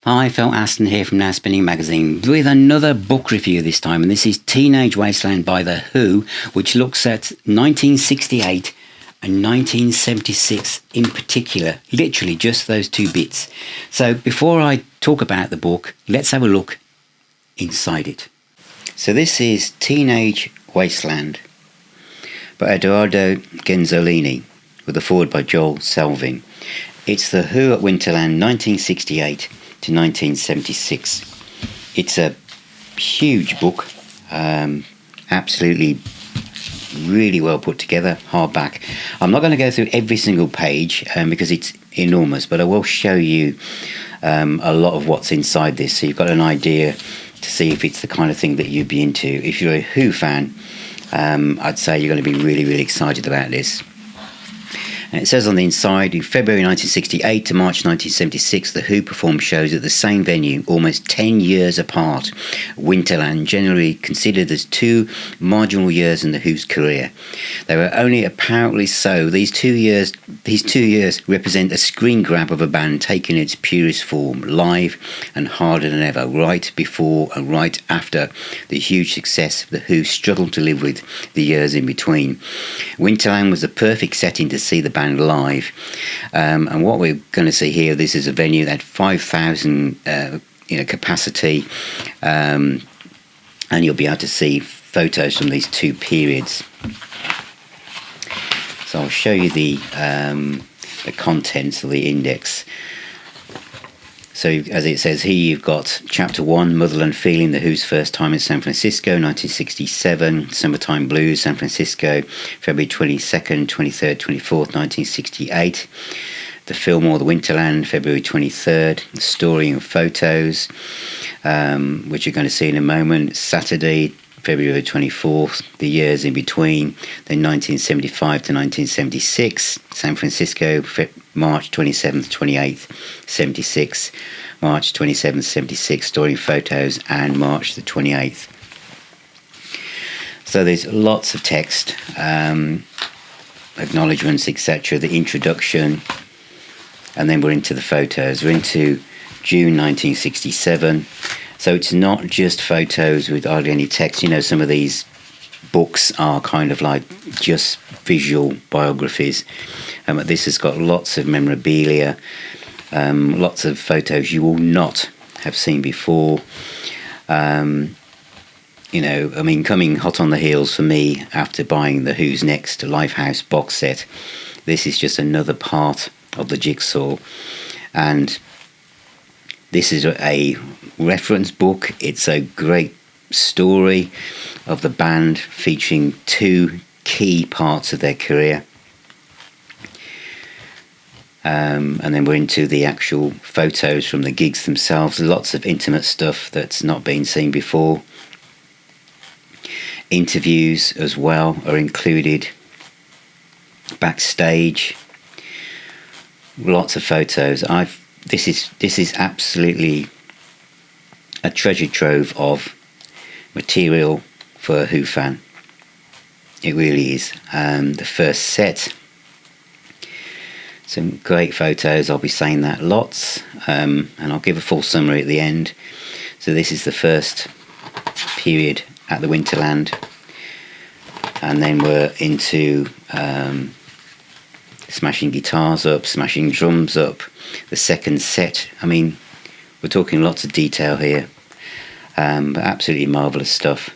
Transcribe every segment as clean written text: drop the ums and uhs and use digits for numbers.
Hi, Phil Aston here from Now Spinning Magazine with another book review this time, and this is Teenage Wasteland by The Who, which looks at 1968 and 1976 in particular, literally just those two bits. So before I talk about the book, let's have a look inside it. So this is Teenage Wasteland by Edoardo Genzolini with a foreword by Joel Selvin. It's The Who at Winterland 1968 to 1976. It's a huge book, absolutely really well put together, hardback. I'm not going to go through every single page because it's enormous, but I will show you a lot of what's inside this, so you've got an idea to see if it's the kind of thing that you'd be into. If you're a Who fan, I'd say you're going to be really, really excited about this. And it says on the inside, in February 1968 to March 1976, The Who performed shows at the same venue, almost 10 years apart. Winterland, generally considered as two marginal years in The Who's career. They were only apparently so. These two years represent a screen grab of a band taking its purest form, live and harder than ever, right before and right after the huge success the Who struggled to live with the years in between. Winterland was the perfect setting to see the band live, and what we're going to see here, this is a venue that had 5,000 capacity, and you'll be able to see photos from these two periods. So I'll show you the contents of the index. So as it says here, you've got Chapter 1, Motherland Feeling, The Who's first time in San Francisco, 1967, Summertime Blues, San Francisco, February 22nd, 23rd, 24th, 1968. The Fillmore, The Winterland, February 23rd, The Story and Photos, which you're going to see in a moment, Saturday, February 24th, the years in between, then 1975 to 1976, San Francisco, March 27th, 28th, 76, March 27th, 76, Story and Photos, and March the 28th. So there's lots of text, acknowledgements, etc., the introduction, and then we're into the photos. We're into June 1967. So it's not just photos with hardly any text. You know, some of these books are kind of like just visual biographies. But this has got lots of memorabilia, lots of photos you will not have seen before. Coming hot on the heels for me after buying the Who's Next Lifehouse box set, this is just another part of the jigsaw. And this is a reference book. It's a great story of the band featuring two key parts of their career. And then we're into the actual photos from the gigs themselves. Lots of intimate stuff that's not been seen before. Interviews as well are included. Backstage. Lots of photos. This is absolutely a treasure trove of material for a Who fan. It really is. The first set, some great photos. I'll be saying that lots, and I'll give a full summary at the end. So this is the first period at the Winterland, and then we're into smashing guitars up, smashing drums up. The second set, we're talking lots of detail here, but absolutely marvellous stuff.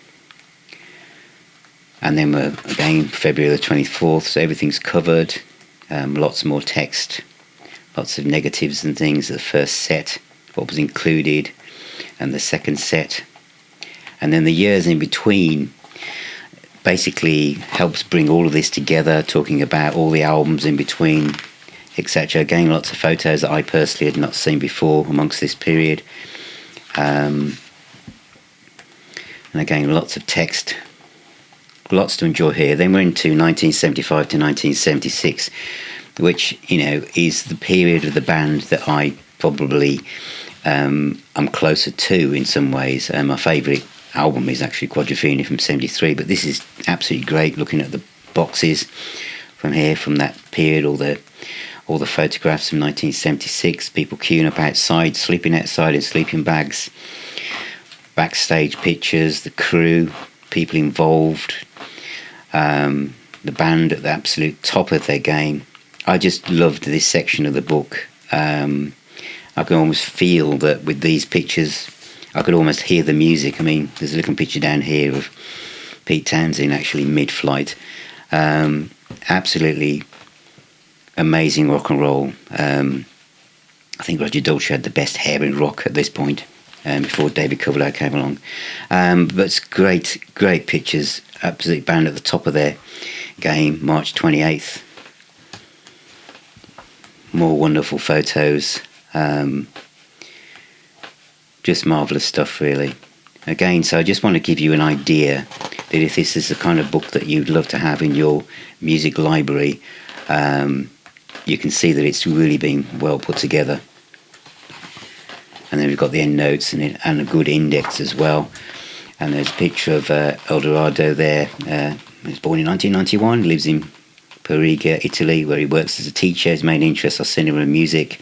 And then we're again February the 24th, so everything's covered, lots more text, lots of negatives and things. The first set, what was included, and the second set. And then the years in between basically helps bring all of this together, talking about all the albums in between, etc. Again, lots of photos that I personally had not seen before amongst this period. And again, lots of text, lots to enjoy here. Then we're into 1975 to 1976, which, is the period of the band that I probably I'm closer to in some ways. My favourite album is actually Quadrophenia from 73, but this is absolutely great looking at the boxes from here, from that period, all the all the photographs from 1976, people queuing up outside, sleeping outside in sleeping bags, backstage pictures, the crew, people involved, the band at the absolute top of their game. I just loved this section of the book. I can almost feel that with these pictures, I could almost hear the music. I mean, there's a little picture down here of Pete Townsend actually mid-flight. Absolutely amazing rock and roll. I think Roger Daltrey had the best hair in rock at this point, before David Coverdale came along. But it's great pictures. Absolute band at the top of their game. March 28th. More wonderful photos. Just marvellous stuff, really. Again, so I just want to give you an idea that if this is the kind of book that you'd love to have in your music library, you can see that it's really been well put together. And then we've got the end notes and a good index as well. And there's a picture of Edoardo there. He was born in 1991, lives in Perugia, Italy, where he works as a teacher. His main interests are cinema and music.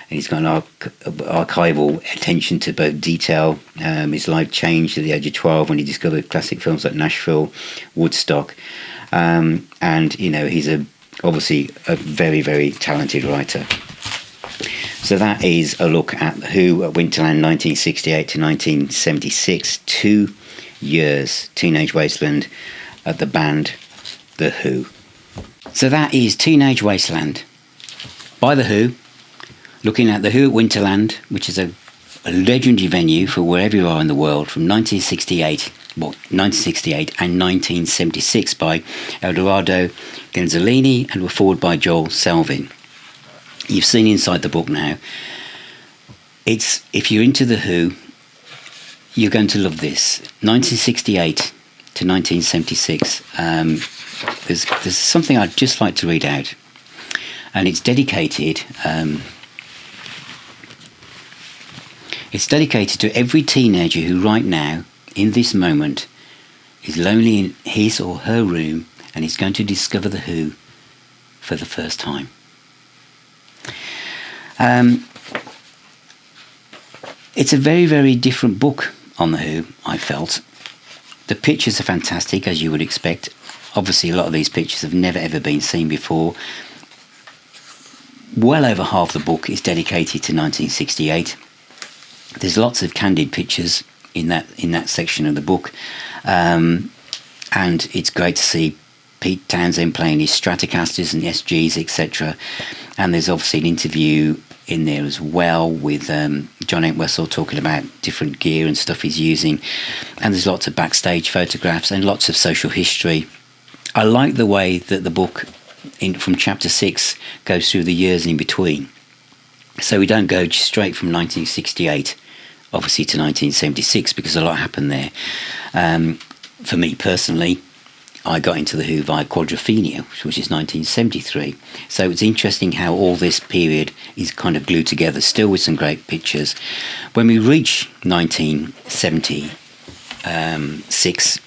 And he's got an archival attention to both detail. His life changed at the age of 12 when he discovered classic films like Nashville, Woodstock. And, you know, he's obviously a very, very talented writer. So that is a look at The Who at Winterland 1968 to 1976. 2 years, Teenage Wasteland at the band The Who. So that is Teenage Wasteland by The Who, looking at The Who at Winterland, which is a legendary venue for wherever you are in the world, from 1968 and 1976 by Edoardo Genzolini and were forward by Joel Selvin. You've seen inside the book now. If you're into The Who, you're going to love this. 1968 to 1976. There's something I'd just like to read out, and it's dedicated. It's dedicated to every teenager who right now, in this moment, is lonely in his or her room and is going to discover The Who for the first time. It's a very, very different book on The Who, I felt. The pictures are fantastic, as you would expect. Obviously, a lot of these pictures have never ever been seen before. Well over half the book is dedicated to 1968. There's lots of candid pictures in that section of the book, and it's great to see Pete Townsend playing his Stratocasters and SGs, etc. And there's obviously an interview in there as well with John Entwistle talking about different gear and stuff he's using, and there's lots of backstage photographs and lots of social history. I like the way that the book from chapter 6 goes through the years in between, so we don't go straight from 1968 obviously to 1976, because a lot happened there. For me personally, I got into The Who via Quadrophenia, which is 1973. So it's interesting how all this period is kind of glued together, still with some great pictures. When we reach 1976,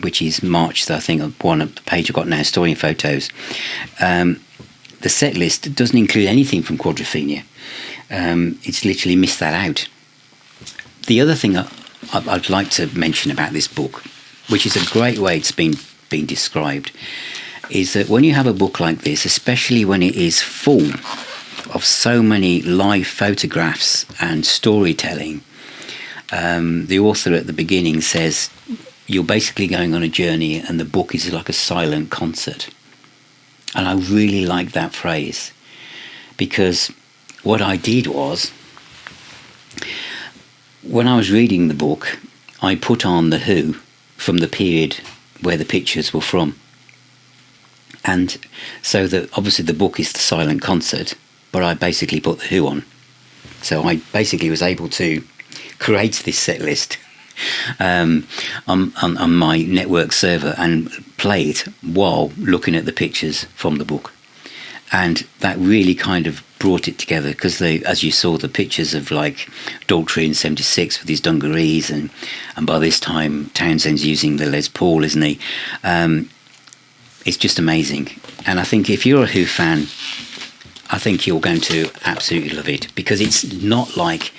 which is March, I think one of the page I've got now, Story and Photos, the set list doesn't include anything from Quadrophenia. It's literally missed that out. The other thing I'd like to mention about this book, which is a great way it's been described, is that when you have a book like this, especially when it is full of so many live photographs and storytelling, the author at the beginning says you're basically going on a journey and the book is like a silent concert. And I really like that phrase, because what I did was, when I was reading the book, I put on The Who from the period where the pictures were from. And so that obviously the book is the silent concert, but I basically put The Who on. So I basically was able to create this set list on my network server and play it while looking at the pictures from the book. And that really kind of brought it together, because as you saw, the pictures of like Daltrey in 76 with his dungarees, and by this time Townsend's using the Les Paul, isn't he? It's just amazing. And I think if you're a Who fan, I think you're going to absolutely love it, because it's not like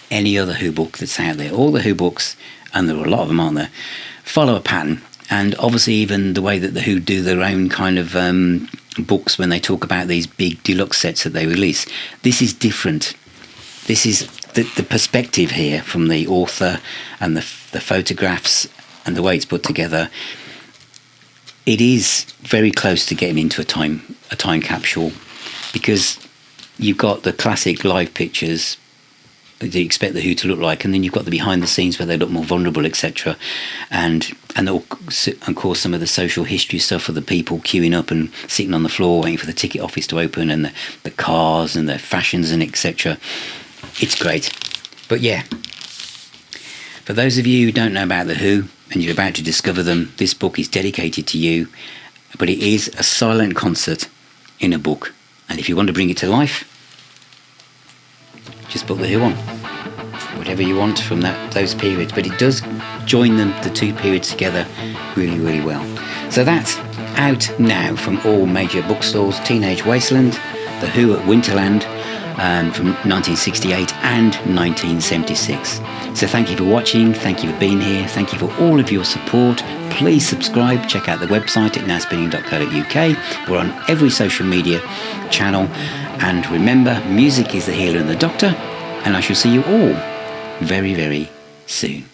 any other Who book that's out there. All the Who books, and there are a lot of them, aren't there, follow a pattern. And obviously even the way that the Who do their own kind of books when they talk about these big deluxe sets that they release, this is different. This is the perspective here from the author, and the photographs and the way it's put together. It is very close to getting into a time capsule, because you've got the classic live pictures that you expect the Who to look like, and then you've got the behind the scenes where they look more vulnerable, etc. And of course some of the social history stuff of the people queuing up and sitting on the floor waiting for the ticket office to open, and the cars and the fashions and etc. It's great. But yeah, for those of you who don't know about the Who and you're about to discover them, this book is dedicated to you. But it is a silent concert in a book, and if you want to bring it to life, just put the Who on, whatever you want from those periods. But it does join the two periods together really, really well. So that's out now from all major bookstores. Teenage Wasteland, the Who at Winterland, from 1968 and 1976. So thank you for watching, thank you for being here, thank you for all of your support. Please subscribe, check out the website at nowspinning.co.uk. We're on every social media channel. And remember, music is the healer and the doctor, and I shall see you all very, very soon.